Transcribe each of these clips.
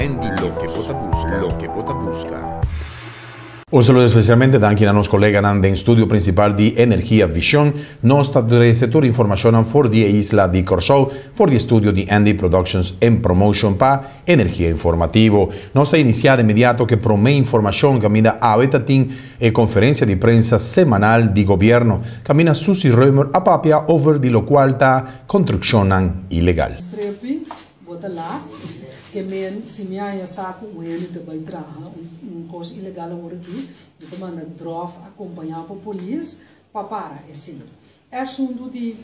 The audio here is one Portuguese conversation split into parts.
Andy lo que vota busca. Un saludo especialmente anche a nostri colleghi in studio principale di Energia Vision, nostro settore informazione for di isla di Corsou, for di studio di Andy Productions and Promotion pa Energia Informativo. Nostra iniziata immediato che promette informazione cammina a Vetatin e conferenza di prensa semanal di governo, cammina su si rumor a papia over di loqualta construzione illegale. Que men se me há saco o ele de baitraha coisa ilegal agora aqui de comanda drof acompanhar a polícia para esse assunto de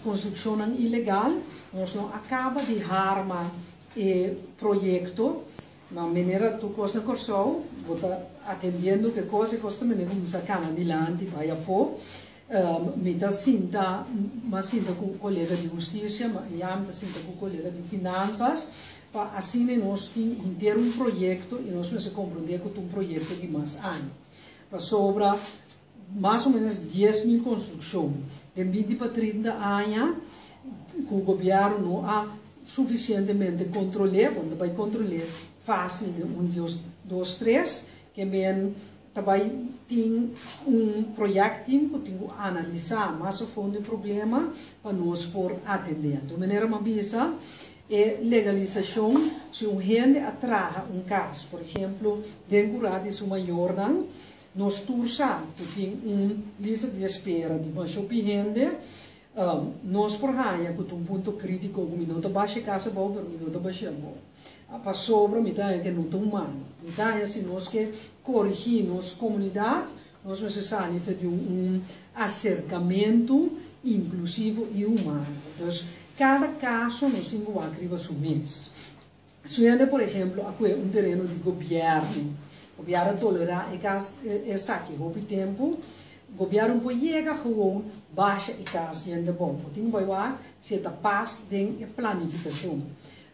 construção ilegal nós não acaba de armar e projeto na maneira tu coisa na Corsou vota atendendo que coisa custa me como sacana de lá de vai a fo me tá sinta mas sinta com colega de justiça já me tá sinta com colega de finanças para assim nós temos ter projeto e nós vamos compreender que um projeto de mais anos para sobra mais ou menos 10.000 construções de 20 para 30 anos que o governo não há suficientemente controle quando vai controlar fácil de 1, 2, 3 que bem também tem projeto que tem que analisar mais a fundo o problema para nós por atender de maneira mais bisa e legalização, se gente atraja caso, por exemplo, dentro de uma Jordan, nós tursa, que tem lista de espera de uma gente, nós por ganha, que tem ponto crítico, que minuto baixa casa boa, pero minuto baixa boa. Para sobra, me dá que não tem humano. Me dá se nós que corrigir nossa comunidade, nós precisamos de acercamento inclusivo e humano. Então, cada caso nos temos que assumir. Se por exemplo, aqui é terreno de governo, o governo tolerar e saque o tempo, o governo pode chegar gewoon baixa e casa de bom. Tem que ver se está paz de planificação.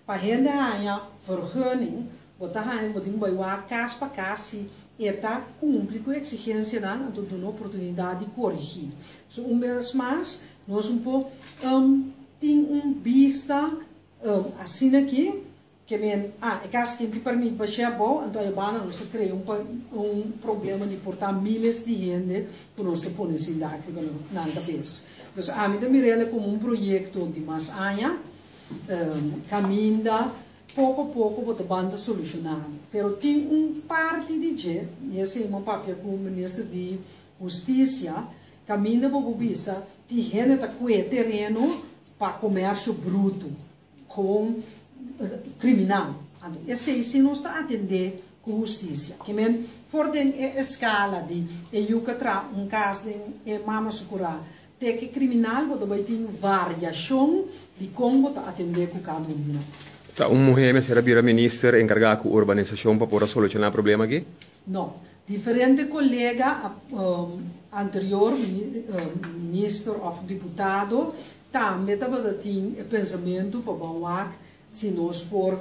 Para gente ganhar vergunning, botar tem que ver casa para casa se está cumprir com a exigência da então uma oportunidade de corrigir. So vez mais, nós pouco tem vista assim aqui que vem é caso que permite baixar bom então a banda nós cria problema de portar milhares de gente que nós te põe assim lá que na cabeça então a mim também é como projeto de mais anos caminha pouco a pouco para a banda solucionar pero tem parte de je e esse é uma papel com o ministro de Justiça caminha para bisa de gente tá com terreno para comércio bruto com criminal. Esse se não está a atender com justiça. Que men for den escala de yucatra caso de mama sucura tem que criminal vai ter variação de como está atender com cada um. Tá mulher será vira ministro encarregado com urbanização para poder solucionar o problema aqui? Não. Diferente colega anterior ministro ou deputado também tem pensamento para baixar se nós for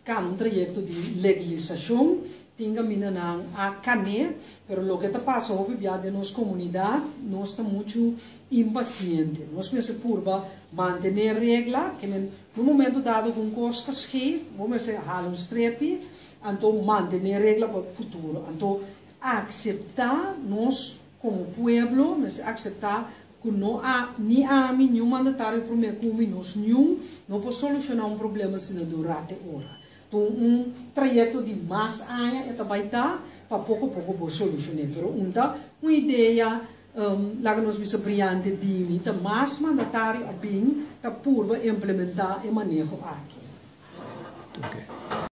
um trajeto de legalização tem caminhando a cane, pero lo que está passando hoje de nossa comunidade nós estamos muito impacientes nós pensamos por manter regra que no momento dado com costas cheio vamos halar strepe então manter regra para o futuro então aceitar nós como povo mas aceitar que não há nenhum mandatário para me nós não pode solucionar problema se não durar até hora. Então, trajeto de mais anos é também para pouco a pouco vou solucionar. Mas uma ideia lá que nós vimos brilhante de mais mandatário a bem para implementar e manejo aqui. Okay.